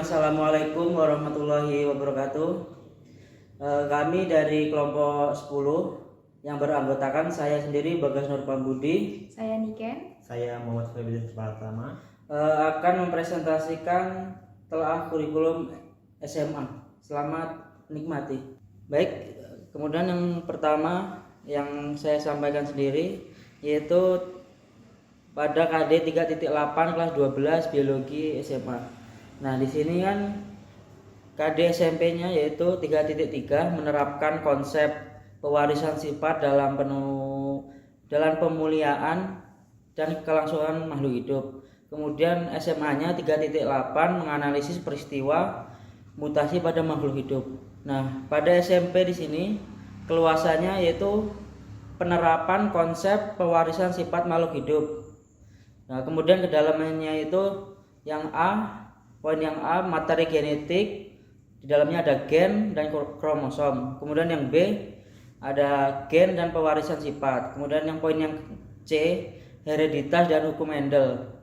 Assalamualaikum warahmatullahi wabarakatuh. Kami dari kelompok 10 yang beranggotakan saya sendiri Bagas Nur Pambudi. Saya Niken. Saya Muhammad Febri Pratama. Akan mempresentasikan telaah kurikulum SMA. Selamat menikmati. Baik, kemudian yang pertama yang saya sampaikan sendiri yaitu pada KD 3.8 kelas 12 biologi SMA. Nah, di sini kan KD SMP-nya yaitu 3.3 menerapkan konsep pewarisan sifat dalam pemuliaan dan kelangsungan makhluk hidup. Kemudian SMA-nya 3.8 menganalisis peristiwa mutasi pada makhluk hidup. Nah, pada SMP di sini keluasannya yaitu penerapan konsep pewarisan sifat makhluk hidup. Nah, kemudian kedalamannya itu poin yang A materi genetik, di dalamnya ada gen dan kromosom. Kemudian yang B ada gen dan pewarisan sifat. Kemudian yang poin yang C hereditas dan hukum Mendel,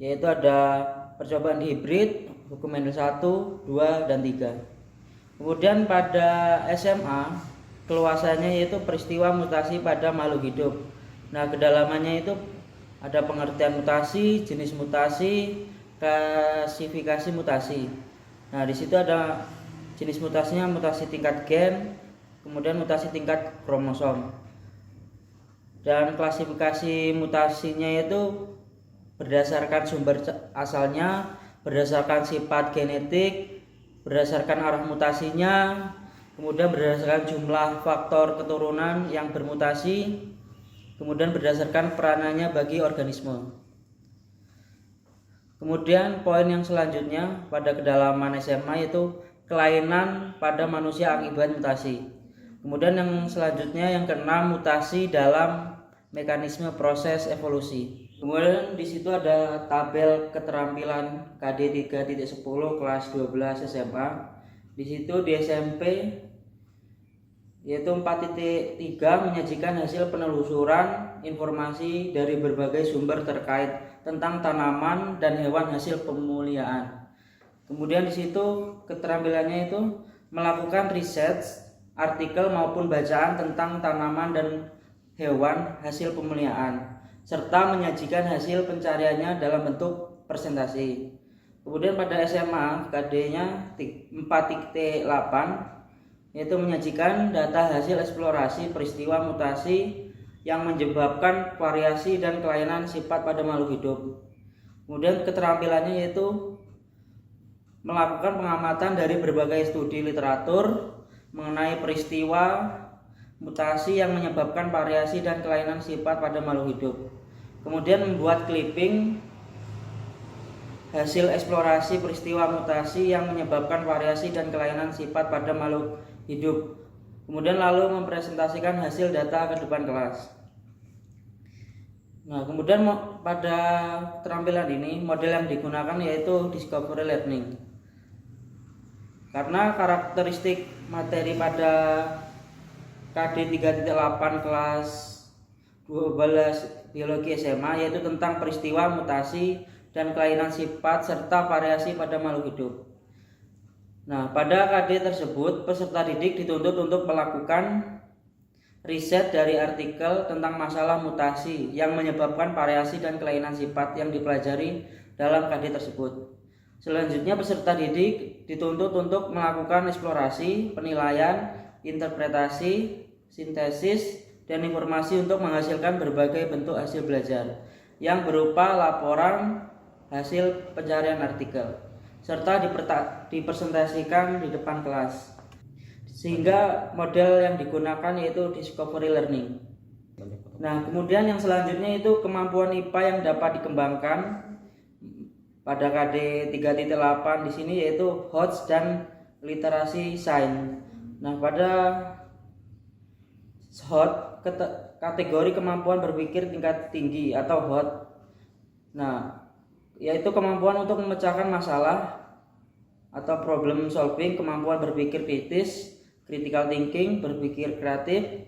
yaitu ada percobaan hibrid, hukum Mendel 1, 2, dan 3. Kemudian pada SMA keluasannya yaitu peristiwa mutasi pada makhluk hidup. Nah, kedalamannya itu ada pengertian mutasi, jenis mutasi, klasifikasi mutasi. Nah, di situ ada jenis mutasinya mutasi tingkat gen, kemudian mutasi tingkat kromosom. Dan klasifikasi mutasinya itu berdasarkan sumber asalnya, berdasarkan sifat genetik, berdasarkan arah mutasinya, kemudian berdasarkan jumlah faktor keturunan yang bermutasi, kemudian berdasarkan peranannya bagi organisme. Kemudian poin yang selanjutnya pada kedalaman SMA yaitu kelainan pada manusia akibat mutasi. Kemudian yang selanjutnya yang keenam mutasi dalam mekanisme proses evolusi. Kemudian di situ ada tabel keterampilan KD 3.10 kelas 12 SMA. Di situ di SMP yaitu 4.3 menyajikan hasil penelusuran informasi dari berbagai sumber terkait tentang tanaman dan hewan hasil pemuliaan. Kemudian di situ keterampilannya itu melakukan riset, artikel maupun bacaan tentang tanaman dan hewan hasil pemuliaan, serta menyajikan hasil pencariannya dalam bentuk presentasi. Kemudian pada SMA KD-nya 4.8 yaitu menyajikan data hasil eksplorasi peristiwa mutasi yang menyebabkan variasi dan kelainan sifat pada makhluk hidup. Kemudian keterampilannya yaitu melakukan pengamatan dari berbagai studi literatur mengenai peristiwa mutasi yang menyebabkan variasi dan kelainan sifat pada makhluk hidup. Kemudian membuat clipping hasil eksplorasi peristiwa mutasi yang menyebabkan variasi dan kelainan sifat pada makhluk hidup. Kemudian lalu mempresentasikan hasil data ke depan kelas. Nah, kemudian pada keterampilan ini model yang digunakan yaitu discovery learning. Karena karakteristik materi pada KD 3.8 kelas 12 biologi SMA yaitu tentang peristiwa mutasi dan kelainan sifat serta variasi pada makhluk hidup. Nah, pada KD tersebut peserta didik dituntut untuk melakukan riset dari artikel tentang masalah mutasi yang menyebabkan variasi dan kelainan sifat yang dipelajari dalam KD tersebut. Selanjutnya peserta didik dituntut untuk melakukan eksplorasi, penilaian, interpretasi, sintesis, dan informasi untuk menghasilkan berbagai bentuk hasil belajar yang berupa laporan hasil pencarian artikel, serta dipresentasikan di depan kelas. Sehingga model yang digunakan yaitu discovery learning. Nah, kemudian yang selanjutnya itu kemampuan IPA yang dapat dikembangkan pada KD 3.8 di sini yaitu HOTS dan literasi sains. Nah, pada HOT kategori kemampuan berpikir tingkat tinggi atau HOT. Nah, yaitu kemampuan untuk memecahkan masalah atau problem solving, kemampuan berpikir kritis, critical thinking, berpikir kreatif,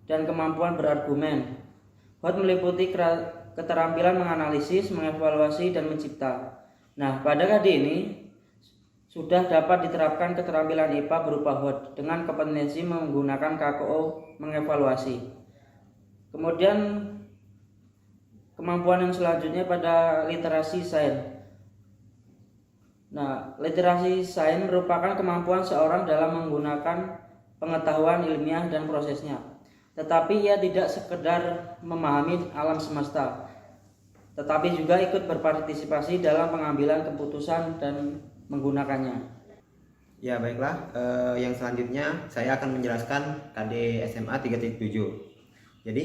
dan kemampuan berargumen. HOT meliputi keterampilan menganalisis, mengevaluasi, dan mencipta. Nah, pada KD ini sudah dapat diterapkan keterampilan IPA berupa HOT dengan kompetensi menggunakan KKO mengevaluasi. Kemudian kemampuan yang selanjutnya pada literasi sains. Nah, literasi sains merupakan kemampuan seorang dalam menggunakan pengetahuan ilmiah dan prosesnya. Tetapi ia tidak sekedar memahami alam semesta, tetapi juga ikut berpartisipasi dalam pengambilan keputusan dan menggunakannya. Ya baiklah, yang selanjutnya saya akan menjelaskan KD SMA 3.7. Jadi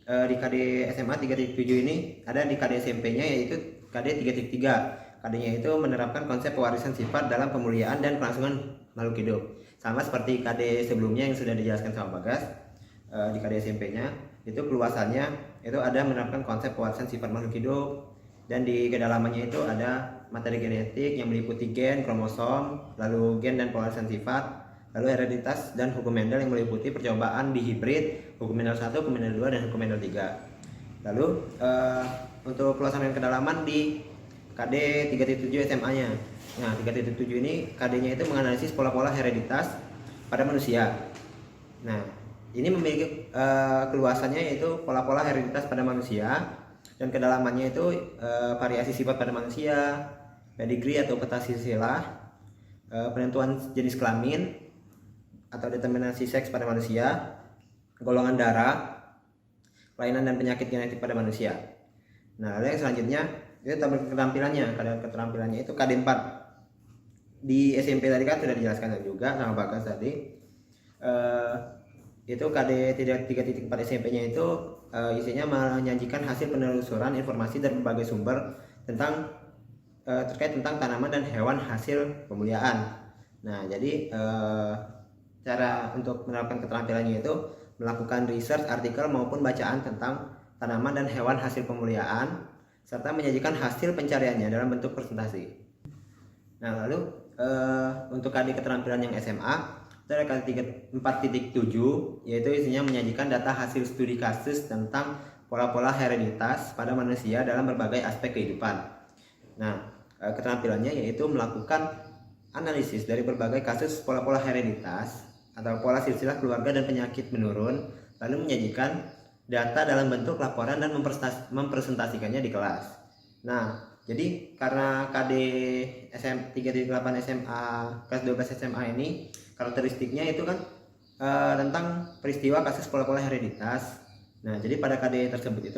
di KD SMA 3.7 ini ada di KD SMP-nya yaitu KD 3.3. KD-nya itu menerapkan konsep pewarisan sifat dalam pemuliaan dan kelangsungan makhluk hidup. Sama seperti KD sebelumnya yang sudah dijelaskan sama Bagas. Di KD SMP-nya itu keluasannya itu ada menerapkan konsep pewarisan sifat makhluk hidup, dan di kedalamannya itu ada materi genetik yang meliputi gen, kromosom, lalu gen dan pewarisan sifat, lalu hereditas dan hukum Mendel yang meliputi percobaan di hibrid, hukum Mendel 1, hukum Mendel 2, dan hukum Mendel 3. Lalu untuk keluasan dan kedalaman di KD 3.7 SMA-nya. Nah, 3.7 ini KD-nya itu menganalisis pola-pola hereditas pada manusia. Nah, ini memiliki keluasannya yaitu pola-pola hereditas pada manusia, dan kedalamannya itu variasi sifat pada manusia, pedigree atau peta silsilah, penentuan jenis kelamin atau determinasi seks pada manusia, golongan darah, kelainan dan penyakit genetik pada manusia. Nah, lalu yang selanjutnya itu keterampilannya. Keterampilannya itu KD 4. Di SMP tadi kan sudah dijelaskan juga sama Bagas tadi. Itu KD 3.4 SMP-nya itu isinya menyajikan hasil penelusuran informasi dari berbagai sumber tentang terkait tentang tanaman dan hewan hasil pemuliaan. Nah, jadi cara untuk menerapkan keterampilannya itu melakukan research artikel maupun bacaan tentang tanaman dan hewan hasil pemuliaan, serta menyajikan hasil pencariannya dalam bentuk presentasi. Nah, lalu untuk KD keterampilan yang SMA ada KD 4.7, yaitu isinya menyajikan data hasil studi kasus tentang pola-pola hereditas pada manusia dalam berbagai aspek kehidupan. Nah, keterampilannya yaitu melakukan analisis dari berbagai kasus pola-pola hereditas atau pola silsilah keluarga dan penyakit menurun, lalu menyajikan data dalam bentuk laporan dan mempresentasikannya di kelas. Nah, jadi karena KD 3.8 SMA kelas 12 SMA ini karakteristiknya itu kan tentang peristiwa kasus pola-pola hereditas. Nah, jadi pada KD tersebut itu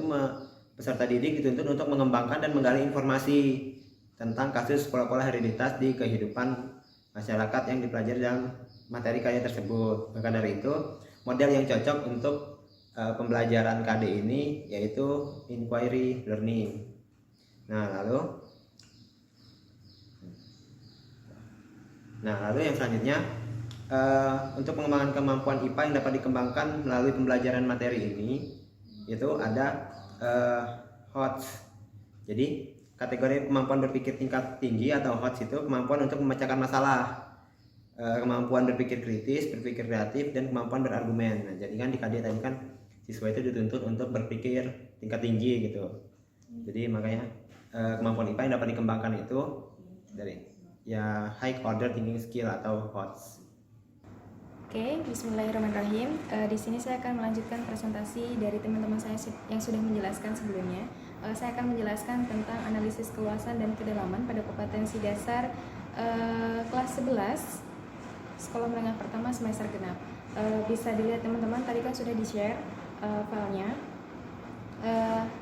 peserta didik dituntut untuk mengembangkan dan menggali informasi tentang kasus pola-pola hereditas di kehidupan masyarakat yang dipelajari dalam materi KD tersebut. Maka dari itu, model yang cocok untuk pembelajaran KD ini yaitu inquiry learning. Nah, lalu yang selanjutnya untuk pengembangan kemampuan IPA yang dapat dikembangkan melalui pembelajaran materi ini itu ada HOTS. Jadi kategori kemampuan berpikir tingkat tinggi atau HOTS itu kemampuan untuk memecahkan masalah, kemampuan berpikir kritis, berpikir kreatif, dan kemampuan berargumen. Nah, jadi kan di KD tadi kan siswa itu dituntut untuk berpikir tingkat tinggi gitu. Jadi makanya kemampuan IPA yang dapat dikembangkan itu dari ya high order thinking skill atau HOTS. Oke, bismillahirrahmanirrahim. Di sini saya akan melanjutkan presentasi dari teman-teman saya yang sudah menjelaskan sebelumnya. Saya akan menjelaskan tentang analisis keluasan dan kedalaman pada kompetensi dasar kelas 11 sekolah menengah pertama semester genap. Bisa dilihat teman-teman, tadi kan sudah di-share filenya.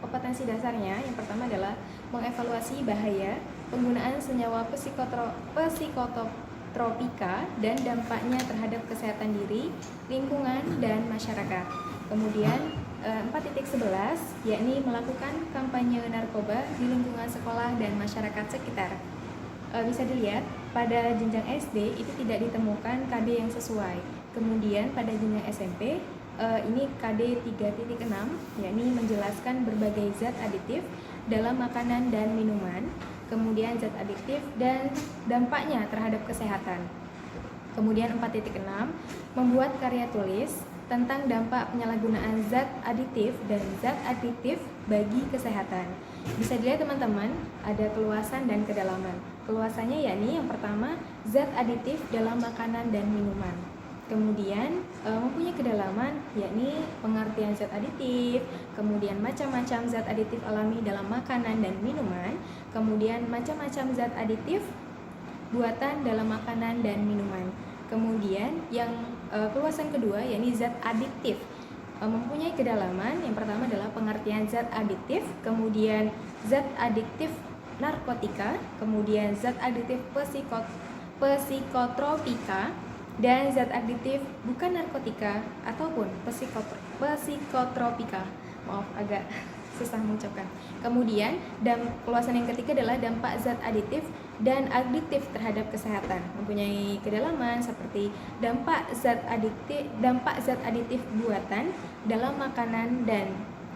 Kompetensi dasarnya yang pertama adalah mengevaluasi bahaya penggunaan senyawa psikotropika dan dampaknya terhadap kesehatan diri, lingkungan, dan masyarakat. Kemudian 4.11 yakni melakukan kampanye narkoba di lingkungan sekolah dan masyarakat sekitar. Bisa dilihat pada jenjang SD itu tidak ditemukan KD yang sesuai. Kemudian pada jenjang SMP ini KD 3.6 yakni menjelaskan berbagai zat aditif dalam makanan dan minuman, kemudian zat adiktif dan dampaknya terhadap kesehatan. Kemudian 4.6 membuat karya tulis tentang dampak penyalahgunaan zat aditif dan zat adiktif bagi kesehatan. Bisa dilihat teman-teman, ada keluasan dan kedalaman. Keluasannya yakni yang pertama, zat aditif dalam makanan dan minuman. Kemudian mempunyai kedalaman yakni pengertian zat aditif, kemudian macam-macam zat aditif alami dalam makanan dan minuman, kemudian macam-macam zat aditif buatan dalam makanan dan minuman. Kemudian yang keluasan kedua yakni zat adiktif, mempunyai kedalaman. Yang pertama adalah pengertian zat adiktif, kemudian zat adiktif narkotika, kemudian zat adiktif psikotropika, dan zat adiktif bukan narkotika ataupun psikotropika. Maaf, agak susah mengucapkan. Kemudian keluasan yang ketiga adalah dampak zat aditif dan adiktif terhadap kesehatan. Mempunyai kedalaman seperti dampak zat aditif buatan dalam makanan dan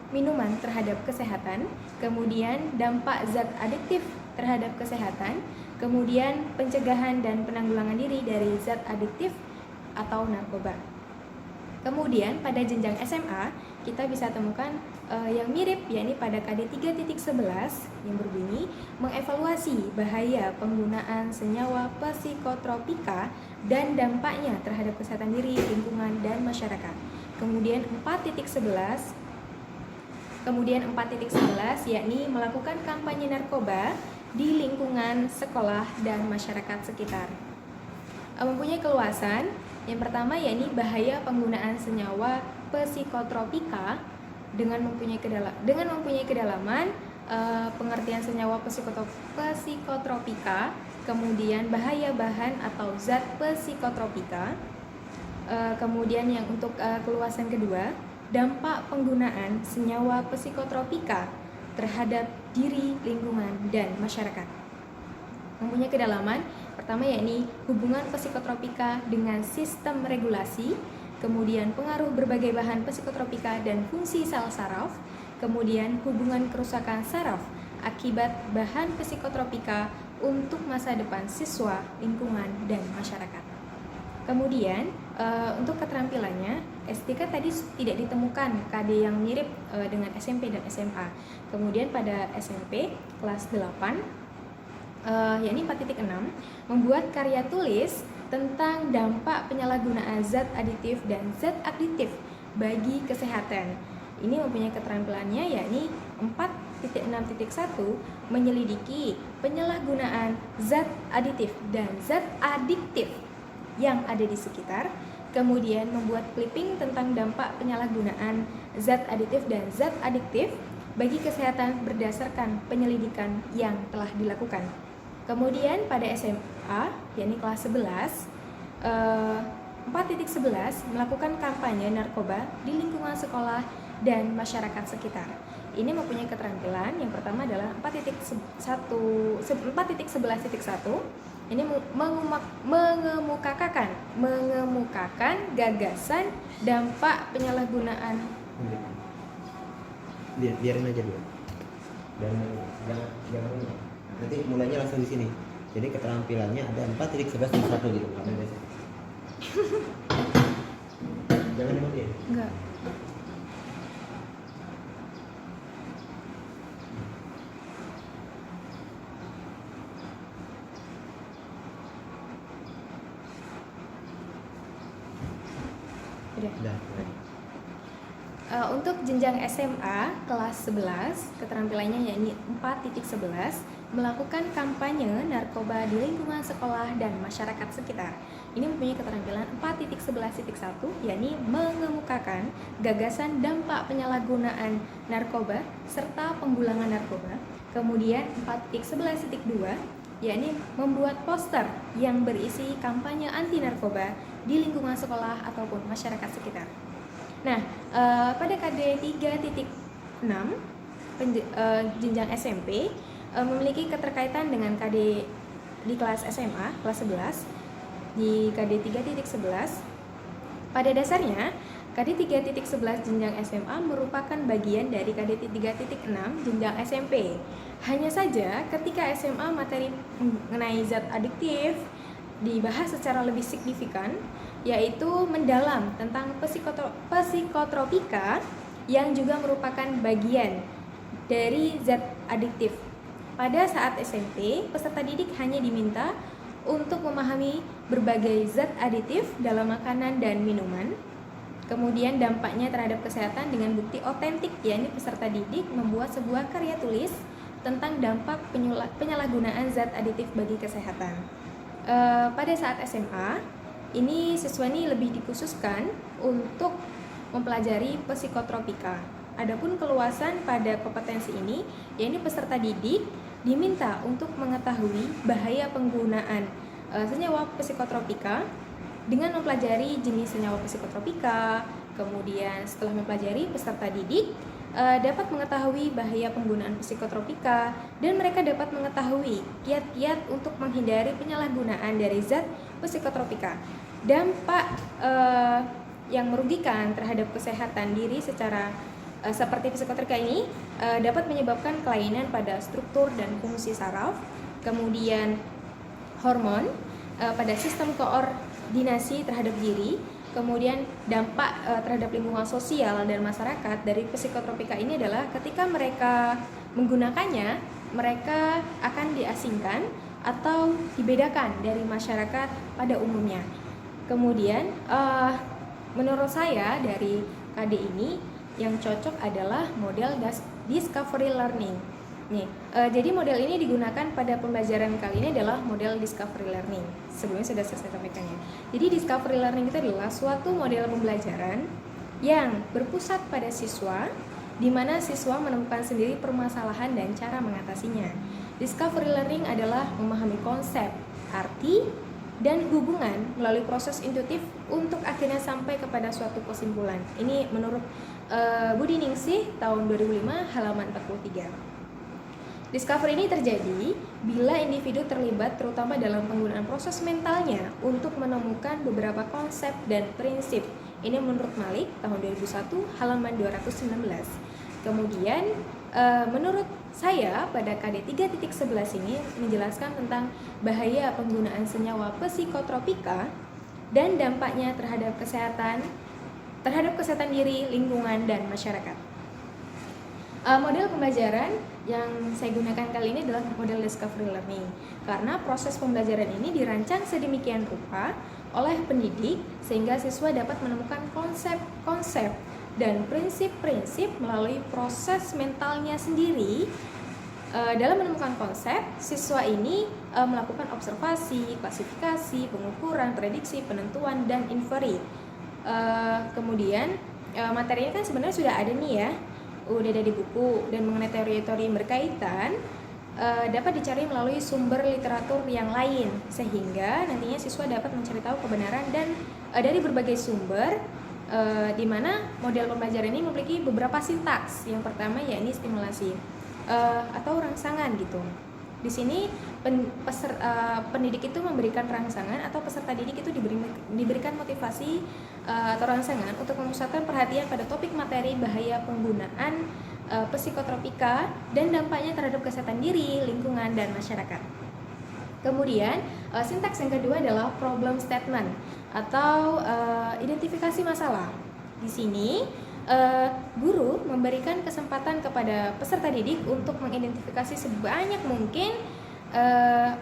minuman terhadap kesehatan, kemudian dampak zat adiktif terhadap kesehatan, kemudian pencegahan dan penanggulangan diri dari zat adiktif atau narkoba. Kemudian pada jenjang SMA kita bisa temukan yang mirip, yakni pada KD 3.11 yang berbunyi mengevaluasi bahaya penggunaan senyawa psikotropika dan dampaknya terhadap kesehatan diri, lingkungan, dan masyarakat. Kemudian 4.11 yakni melakukan kampanye narkoba di lingkungan sekolah dan masyarakat sekitar. Mempunyai keluasan yang pertama yakni bahaya penggunaan senyawa psikotropika dengan mempunyai kedalaman pengertian senyawa psikotropika, kemudian bahaya bahan atau zat psikotropika. Kemudian yang untuk keluasan kedua, dampak penggunaan senyawa psikotropika terhadap diri, lingkungan, dan masyarakat. Mempunyai kedalaman pertama yakni hubungan psikotropika dengan sistem regulasi, kemudian pengaruh berbagai bahan psikotropika dan fungsi sel saraf, kemudian hubungan kerusakan saraf akibat bahan psikotropika untuk masa depan siswa, lingkungan, dan masyarakat. Kemudian untuk keterampilannya, STK tadi tidak ditemukan KD yang mirip dengan SMP dan SMA. Kemudian pada SMP kelas 8 yakni 4.6 membuat karya tulis tentang dampak penyalahgunaan zat aditif dan zat adiktif bagi kesehatan. Ini mempunyai keterampilannya yakni 4.6.1 menyelidiki penyalahgunaan zat aditif dan zat adiktif yang ada di sekitar, kemudian membuat clipping tentang dampak penyalahgunaan zat aditif dan zat adiktif bagi kesehatan berdasarkan penyelidikan yang telah dilakukan. Kemudian pada SMA, yakni kelas 11, 4.11 melakukan kampanye narkoba di lingkungan sekolah dan masyarakat sekitar. Ini mempunyai keterampilan, yang pertama adalah 4.11.1. Ini mengemukakan gagasan dampak penyalahgunaan. Biarin aja dulu. Dan jangan nanti mulainya langsung di sini. Jadi keterampilannya ada 4.11.1 gitu. Jangan dimatiin. Enggak. Udah. Untuk jenjang SMA kelas 11, keterampilannya yakni 4.11 melakukan kampanye narkoba di lingkungan sekolah dan masyarakat sekitar. Ini mempunyai keterampilan 4.11.1 yakni mengemukakan gagasan dampak penyalahgunaan narkoba serta penggulangan narkoba. Kemudian 4.11.2 yakni membuat poster yang berisi kampanye anti narkoba di lingkungan sekolah ataupun masyarakat sekitar. Nah, pada KD 3.6 jenjang SMP memiliki keterkaitan dengan KD di kelas SMA kelas 11 di KD 3.11. Pada dasarnya KD 3.11 jenjang SMA merupakan bagian dari KD 3.6 jenjang SMP. Hanya saja ketika SMA materi mengenai zat adiktif, dibahas secara lebih signifikan, yaitu mendalam tentang psikotropika yang juga merupakan bagian dari zat adiktif. Pada saat SMP, peserta didik hanya diminta untuk memahami berbagai zat aditif dalam makanan dan minuman, kemudian dampaknya terhadap kesehatan dengan bukti otentik, yakni peserta didik membuat sebuah karya tulis tentang dampak penyalahgunaan zat aditif bagi kesehatan. Pada saat SMA, ini siswa ini lebih dikhususkan untuk mempelajari psikotropika. Adapun keluasan pada kompetensi ini, yakni peserta didik diminta untuk mengetahui bahaya penggunaan senyawa psikotropika dengan mempelajari jenis senyawa psikotropika. Kemudian setelah mempelajari, peserta didik dapat mengetahui bahaya penggunaan psikotropika dan mereka dapat mengetahui kiat-kiat untuk menghindari penyalahgunaan dari zat psikotropika. Dampak yang merugikan terhadap kesehatan diri secara seperti psikotropika ini dapat menyebabkan kelainan pada struktur dan fungsi saraf, kemudian hormon pada sistem koordinasi terhadap diri, kemudian dampak terhadap lingkungan sosial dan masyarakat dari psikotropika ini adalah ketika mereka menggunakannya, mereka akan diasingkan atau dibedakan dari masyarakat pada umumnya. Kemudian menurut saya dari KD ini yang cocok adalah model discovery learning. Nih, jadi model ini digunakan pada pembelajaran kali ini adalah model discovery learning. Sebelumnya sudah saya sampaikannya. Jadi discovery learning itu adalah suatu model pembelajaran yang berpusat pada siswa, di mana siswa menemukan sendiri permasalahan dan cara mengatasinya. Discovery learning adalah memahami konsep, arti, dan hubungan melalui proses intuitif untuk akhirnya sampai kepada suatu kesimpulan. Ini menurut Budi Ningsih tahun 2005 halaman 43. Discovery ini terjadi bila individu terlibat terutama dalam penggunaan proses mentalnya untuk menemukan beberapa konsep dan prinsip. Ini menurut Malik tahun 2001 halaman 219. Kemudian menurut saya pada KD 3.11 ini menjelaskan tentang bahaya penggunaan senyawa psikotropika dan dampaknya terhadap kesehatan diri, lingkungan, dan masyarakat. Model pembelajaran yang saya gunakan kali ini adalah model discovery learning karena proses pembelajaran ini dirancang sedemikian rupa oleh pendidik sehingga siswa dapat menemukan konsep-konsep dan prinsip-prinsip melalui proses mentalnya sendiri. Dalam menemukan konsep, siswa ini melakukan observasi, klasifikasi, pengukuran, prediksi, penentuan, dan inferi. Kemudian materi ini kan sebenarnya sudah ada nih ya, udah ada di buku, dan mengenai teori-teori yang berkaitan dapat dicari melalui sumber literatur yang lain sehingga nantinya siswa dapat mencari tahu kebenaran dan dari berbagai sumber, di mana model pembelajaran ini memiliki beberapa sintaks. Yang pertama yakni stimulasi atau rangsangan gitu. Di sini pendidik itu memberikan rangsangan atau peserta didik itu diberikan motivasi atau rangsangan untuk memusatkan perhatian pada topik materi bahaya penggunaan psikotropika dan dampaknya terhadap kesehatan diri, lingkungan, dan masyarakat. Kemudian sintaks yang kedua adalah problem statement atau identifikasi masalah. Di sini guru memberikan kesempatan kepada peserta didik untuk mengidentifikasi sebanyak mungkin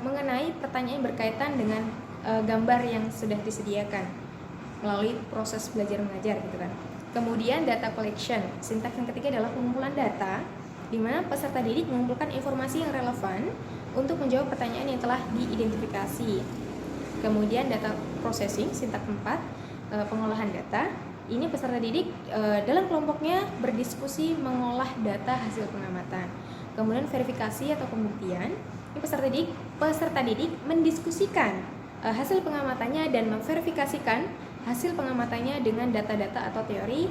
mengenai pertanyaan yang berkaitan dengan gambar yang sudah disediakan melalui proses belajar mengajar gitu kan. Kemudian data collection, sintaks yang ketiga adalah pengumpulan data, di mana peserta didik mengumpulkan informasi yang relevan untuk menjawab pertanyaan yang telah diidentifikasi. Kemudian data processing, sintaks 4, pengolahan data. Ini peserta didik dalam kelompoknya berdiskusi mengolah data hasil pengamatan. Kemudian verifikasi atau pembuktian. Ini peserta didik mendiskusikan hasil pengamatannya dan memverifikasikan hasil pengamatannya dengan data-data atau teori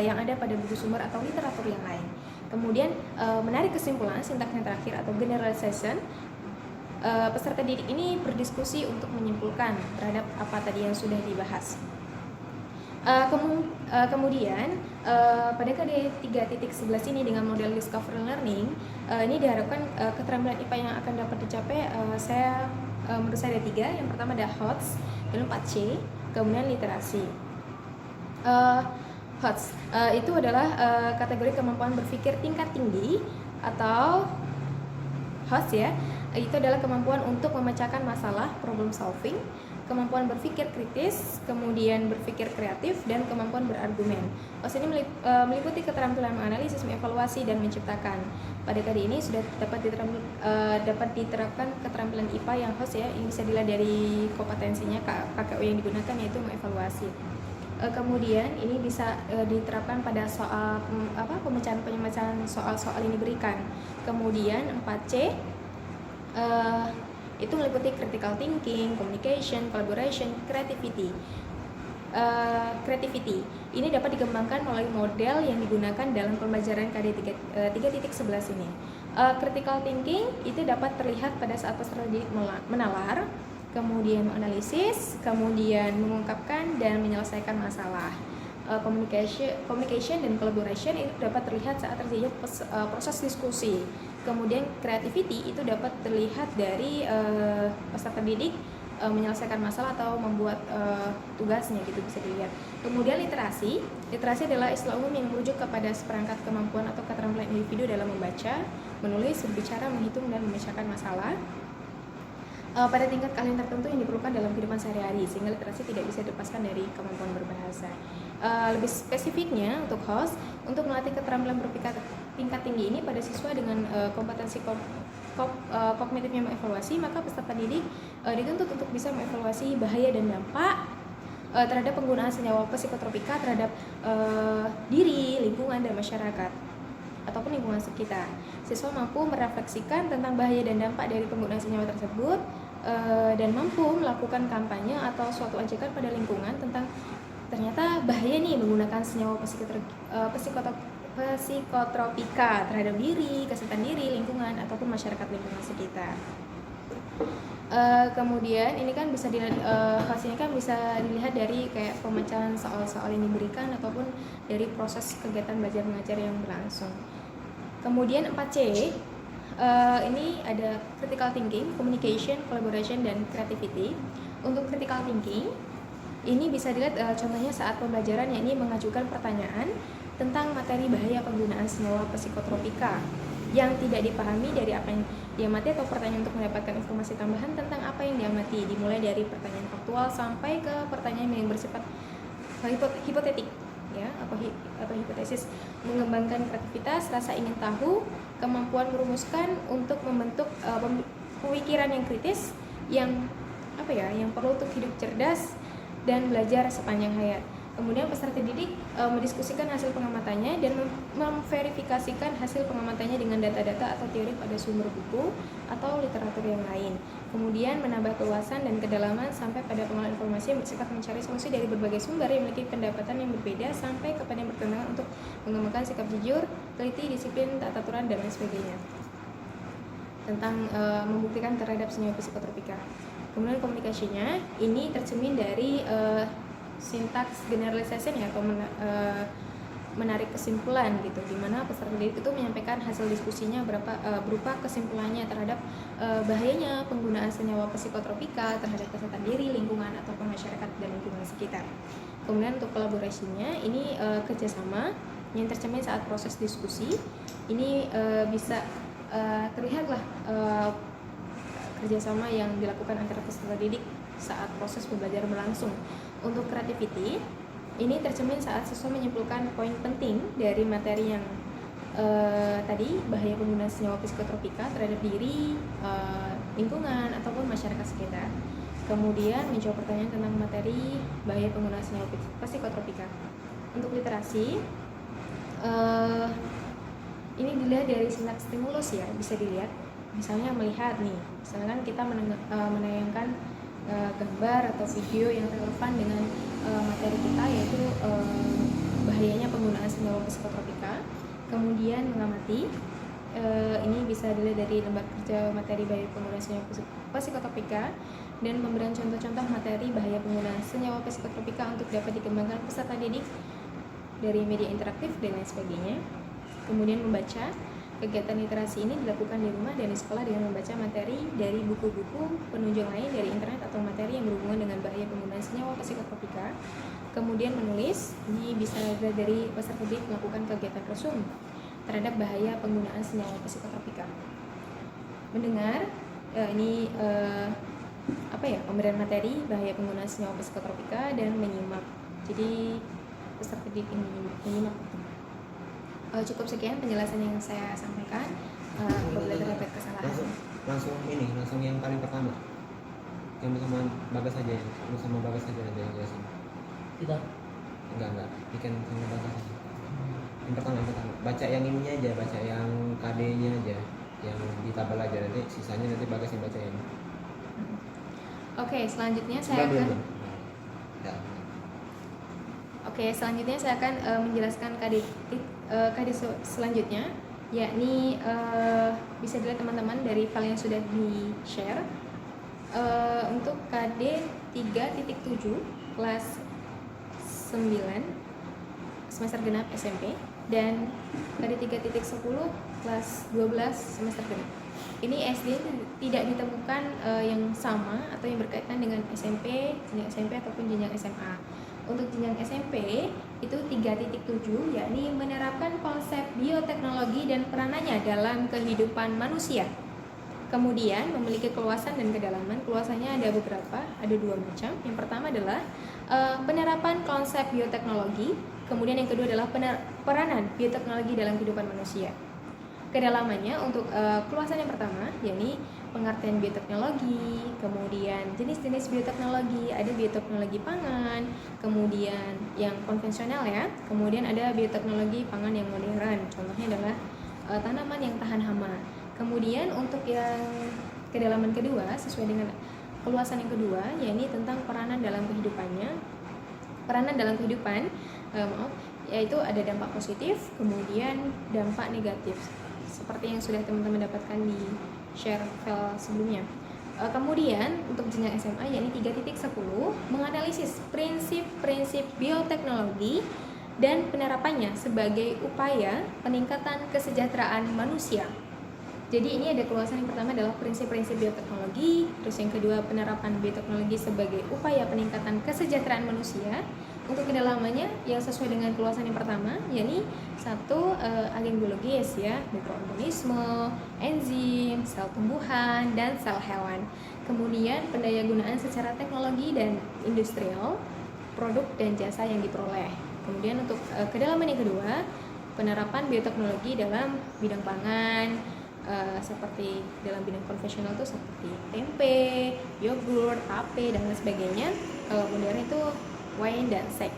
yang ada pada buku sumber atau literatur yang lain. Kemudian menarik kesimpulan, sintaks yang terakhir atau generalization. Peserta didik ini berdiskusi untuk menyimpulkan terhadap apa tadi yang sudah dibahas. Kemudian pada KD 3.11 ini dengan model discovery learning ini diharapkan keterampilan IPA yang akan dapat dicapai saya menurut saya ada 3. Yang pertama ada HOTS, lalu 4C, kemudian literasi. HOTS itu adalah kategori kemampuan berpikir tingkat tinggi atau HOTS ya. Itu adalah kemampuan untuk memecahkan masalah, problem solving, kemampuan berpikir kritis, kemudian berpikir kreatif, dan kemampuan berargumen. HOTS ini meliputi keterampilan menganalisis, mengevaluasi, dan menciptakan. Pada kali ini sudah dapat diterapkan keterampilan IPA yang HOTS ya. Ini bisa dilihat dari kompetensinya KKU yang digunakan, yaitu mengevaluasi. Kemudian ini bisa diterapkan pada soal pemecahan soal-soal ini diberikan. Kemudian 4C itu meliputi critical thinking, communication, collaboration, creativity. Creativity ini dapat dikembangkan melalui model yang digunakan dalam pembelajaran KD 3.11 ini. Critical thinking itu dapat terlihat pada saat peserta didik menalar, kemudian menganalisis, kemudian mengungkapkan dan menyelesaikan masalah. Communication dan collaboration itu dapat terlihat saat terjadi proses diskusi. Kemudian creativity itu dapat terlihat dari peserta didik menyelesaikan masalah atau membuat tugasnya gitu, bisa dilihat. Kemudian literasi adalah istilah umum yang merujuk kepada seperangkat kemampuan atau keterampilan individu dalam membaca, menulis, berbicara, menghitung, dan memecahkan masalah pada tingkat keahlian tertentu yang diperlukan dalam kehidupan sehari-hari, sehingga literasi tidak bisa dilepaskan dari kemampuan berbahasa. Lebih spesifiknya untuk HOTS, untuk melatih keterampilan berpikir tingkat tinggi ini pada siswa dengan kompetensi kognitifnya mengevaluasi, maka peserta didik dituntut untuk bisa mengevaluasi bahaya dan dampak terhadap penggunaan senyawa psikotropika terhadap diri, lingkungan, dan masyarakat ataupun lingkungan sekitar. Siswa mampu merefleksikan tentang bahaya dan dampak dari penggunaan senyawa tersebut dan mampu melakukan kampanye atau suatu ajakan pada lingkungan tentang ternyata bahaya nih menggunakan senyawa psikotropika terhadap diri, kesehatan diri, lingkungan, ataupun masyarakat lingkungan sekitar. Kemudian ini kan bisa dilihat, hasilnya kan bisa dilihat dari kayak pemecahan soal-soal yang diberikan ataupun dari proses kegiatan belajar mengajar yang berlangsung. Kemudian 4C ini ada critical thinking, communication, collaboration, dan creativity. Untuk critical thinking ini bisa dilihat contohnya saat pembelajaran, yakni mengajukan pertanyaan tentang materi bahaya penggunaan senyawa psikotropika yang tidak dipahami dari apa yang diamati atau pertanyaan untuk mendapatkan informasi tambahan tentang apa yang diamati, dimulai dari pertanyaan faktual sampai ke pertanyaan yang bersifat hipotetik ya atau hipotesis, mengembangkan kreativitas, rasa ingin tahu, kemampuan merumuskan untuk membentuk pemikiran yang kritis yang perlu untuk hidup cerdas dan belajar sepanjang hayat. Kemudian peserta didik mendiskusikan hasil pengamatannya dan memverifikasikan hasil pengamatannya dengan data-data atau teori pada sumber buku atau literatur yang lain. Kemudian menambah keluasan dan kedalaman sampai pada pengolahan informasi yang bersifat mencari solusi dari berbagai sumber yang memiliki pendapatan yang berbeda sampai kepada yang bertentangan untuk mengembangkan sikap jujur, teliti, disiplin, tata aturan, dan lain sebagainya. Tentang membuktikan terhadap senyawa psikotropika. Kemudian komunikasinya ini tercermin dari sintaks generalization ya, atau menarik kesimpulan gitu, di mana peserta didik itu menyampaikan hasil diskusinya berupa kesimpulannya terhadap bahayanya penggunaan senyawa psikotropika terhadap kesehatan diri, lingkungan, ataupun masyarakat dan lingkungan sekitar. Kemudian untuk kolaborasinya ini kerjasama yang tercermin saat proses diskusi. Ini bisa terlihatlah kerjasama yang dilakukan antara peserta didik saat proses pembelajaran berlangsung. Untuk creativity ini tercermin saat siswa menyimpulkan poin penting dari materi yang tadi, bahaya penggunaan senyawa psikotropika terhadap diri, lingkungan, ataupun masyarakat sekitar. Kemudian menjawab pertanyaan tentang materi bahaya penggunaan senyawa psikotropika. Untuk literasi ini dilihat dari sintaks stimulus ya, bisa dilihat. Misalnya melihat nih, misalkan kita menayangkan gambar atau video yang relevan dengan materi kita, yaitu bahayanya penggunaan senyawa psikotropika. Kemudian mengamati, ini bisa dilihat dari lembar kerja materi bahaya penggunaan senyawa psikotropika dan pemberian contoh-contoh materi bahaya penggunaan senyawa psikotropika untuk dapat dikembangkan peserta didik dari media interaktif dan lain sebagainya. Kemudian membaca, Kegiatan literasi ini dilakukan di rumah dan di sekolah dengan membaca materi dari buku-buku, penunjang lain dari internet atau materi yang berhubungan dengan bahaya penggunaan senyawa psikotropika. Kemudian menulis, ini bisa dari peserta didik melakukan kegiatan resum terhadap bahaya penggunaan senyawa psikotropika. Mendengar, pemberian materi bahaya penggunaan senyawa psikotropika dan menyimak. Jadi peserta didik ini menyimak. Cukup sekian penjelasan yang saya sampaikan. Apabila terdapat kesalahan, langsung yang paling pertama, yang bersama Bagas saja, nanti yang jelasin. Kita Enggak, bikin sama Bagas aja. Yang pertama, baca yang ininya aja, baca yang KD-nya aja, yang di tabel aja, nanti sisanya nanti Bagas yang bacain. Oke, selanjutnya saya akan menjelaskan KD selanjutnya, yakni bisa dilihat teman-teman dari file yang sudah di-share. Untuk KD 3.7 kelas 9 semester genap SMP dan KD 3.10 kelas 12 semester genap. Ini SD tidak ditemukan yang sama atau yang berkaitan dengan SMP, jenjang SMP ataupun jenjang SMA. Untuk jenjang SMP itu 3.7, yakni menerapkan konsep bioteknologi dan peranannya dalam kehidupan manusia. Kemudian memiliki keluasan dan kedalaman. Keluasannya ada beberapa, ada 2 macam. Yang pertama adalah penerapan konsep bioteknologi. Kemudian yang kedua adalah peranan bioteknologi dalam kehidupan manusia. Kedalamannya untuk keluasan yang pertama, yakni pengertian bioteknologi, kemudian jenis-jenis bioteknologi, ada bioteknologi pangan, kemudian yang konvensional ya, kemudian ada bioteknologi pangan yang modern, contohnya adalah tanaman yang tahan hama. Kemudian untuk yang kedalaman kedua, sesuai dengan keluasan yang kedua, yakni tentang peranan dalam kehidupannya, yaitu ada dampak positif, kemudian dampak negatif, seperti yang sudah teman-teman dapatkan di share file sebelumnya. Kemudian untuk jenjang SMA yakni 3.10 menganalisis prinsip-prinsip bioteknologi dan penerapannya sebagai upaya peningkatan kesejahteraan manusia. Jadi ini ada keluasan yang pertama adalah prinsip-prinsip bioteknologi, terus yang kedua penerapan bioteknologi sebagai upaya peningkatan kesejahteraan manusia. Untuk kedalamannya yang sesuai dengan keluasan yang pertama, yakni 1 agen biologis ya, mikroorganisme, enzim, sel tumbuhan, dan sel hewan. Kemudian pendayagunaan secara teknologi dan industrial, produk dan jasa yang diperoleh. Kemudian untuk kedalaman yang kedua, penerapan bioteknologi dalam bidang pangan, seperti dalam bidang konvensional itu seperti tempe, yogurt, tape, dan lain sebagainya. Kalau modern itu wine dan sake.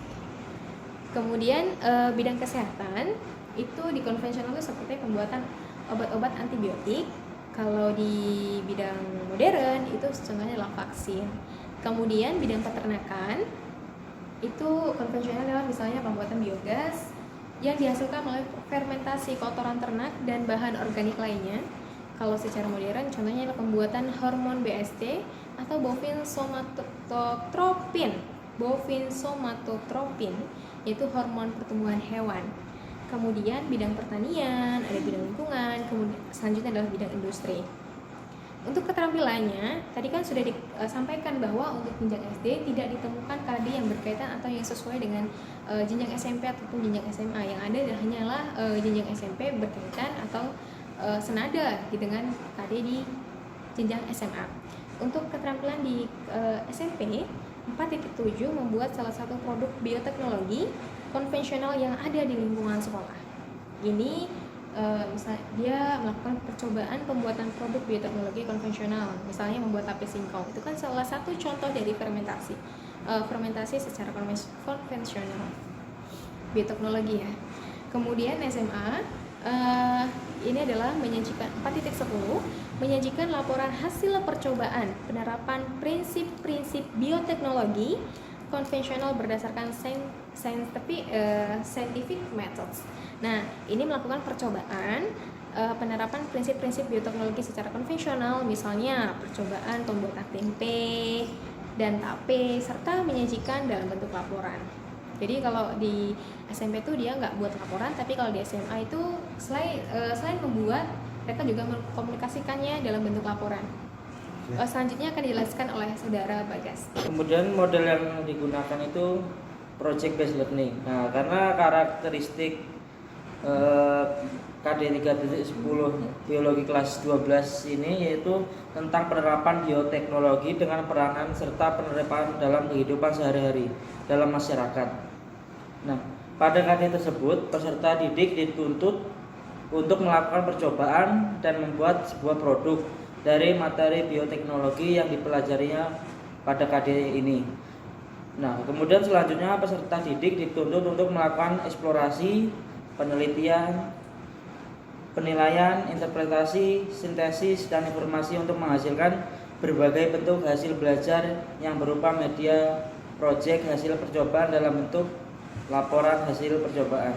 Kemudian bidang kesehatan itu di konvensional itu seperti pembuatan obat-obat antibiotik. Kalau di bidang modern itu contohnya adalah vaksin. Kemudian bidang peternakan itu konvensional adalah misalnya pembuatan biogas yang dihasilkan melalui fermentasi kotoran ternak dan bahan organik lainnya. Kalau secara modern contohnya adalah pembuatan hormon BST atau bovine somatotropin, yaitu hormon pertumbuhan hewan. Kemudian bidang pertanian, ada bidang lingkungan, kemudian selanjutnya adalah bidang industri. Untuk keterampilannya, tadi kan sudah disampaikan bahwa untuk jenjang SD tidak ditemukan KD yang berkaitan atau yang sesuai dengan jenjang SMP ataupun jenjang SMA. Yang ada hanyalah jenjang SMP berkaitan atau senada dengan KD di jenjang SMA. Untuk keterampilan di SMP 4.7 membuat salah satu produk bioteknologi konvensional yang ada di lingkungan sekolah. Ini misalnya dia melakukan percobaan pembuatan produk bioteknologi konvensional, misalnya membuat tape singkong. Itu kan salah satu contoh dari fermentasi secara konvensional bioteknologi ya. Kemudian SMA ini adalah menyajikan 4.10 menyajikan laporan hasil percobaan penerapan prinsip-prinsip bioteknologi konvensional berdasarkan scientific methods. Nah, ini melakukan percobaan penerapan prinsip-prinsip bioteknologi secara konvensional, misalnya percobaan pembuatan tempe dan tape, serta menyajikan dalam bentuk laporan. Jadi kalau di SMP tuh dia nggak buat laporan, tapi kalau di SMA itu selain membuat, mereka juga mengkomunikasikannya dalam bentuk laporan. Selanjutnya akan dijelaskan oleh saudara Bagas. Kemudian model yang digunakan itu project based learning. Nah, karena karakteristik KD 3.10 biologi kelas 12 ini yaitu tentang penerapan bioteknologi dengan peranan serta penerapan dalam kehidupan sehari-hari dalam masyarakat. Nah, pada KD tersebut peserta didik dituntut untuk melakukan percobaan dan membuat sebuah produk dari materi bioteknologi yang dipelajarinya pada KD ini. Nah, kemudian selanjutnya peserta didik dituntut untuk melakukan eksplorasi, penelitian, penilaian, interpretasi, sintesis, dan informasi untuk menghasilkan berbagai bentuk hasil belajar yang berupa media, proyek, hasil percobaan dalam bentuk laporan hasil percobaan.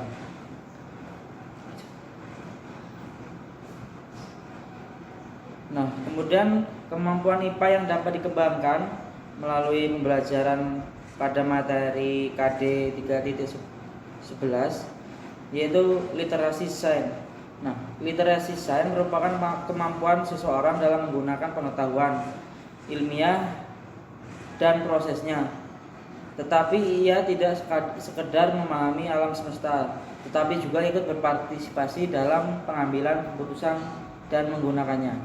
Nah, kemudian kemampuan IPA yang dapat dikembangkan melalui pembelajaran pada materi KD 3.11 yaitu literasi sains. Nah, literasi sains merupakan kemampuan seseorang dalam menggunakan pengetahuan ilmiah dan prosesnya. Tetapi ia tidak sekedar memahami alam semesta, tetapi juga ikut berpartisipasi dalam pengambilan keputusan dan menggunakannya.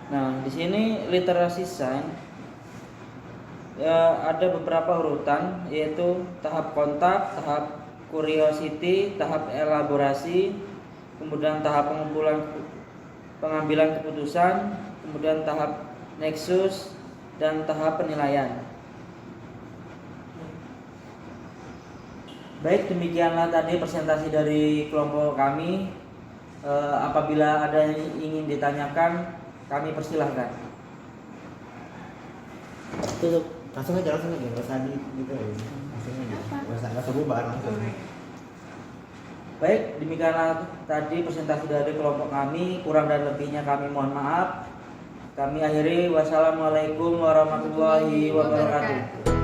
Nah, di sini literasi sains ada beberapa urutan, yaitu tahap kontak, tahap curiosity, tahap elaborasi, kemudian tahap pengambilan keputusan, kemudian tahap nexus, dan tahap penilaian. Baik, demikianlah tadi presentasi dari kelompok kami. Apabila ada yang ingin ditanyakan, kami persilahkan. Tutup. Langsung aja, nggak usah gitu ya. Langsung aja. Nggak usah bubar langsung. Baik, demikianlah tadi presentasi dari kelompok kami. Kurang dan lebihnya kami mohon maaf. Kami akhiri. Wassalamualaikum warahmatullahi wabarakatuh.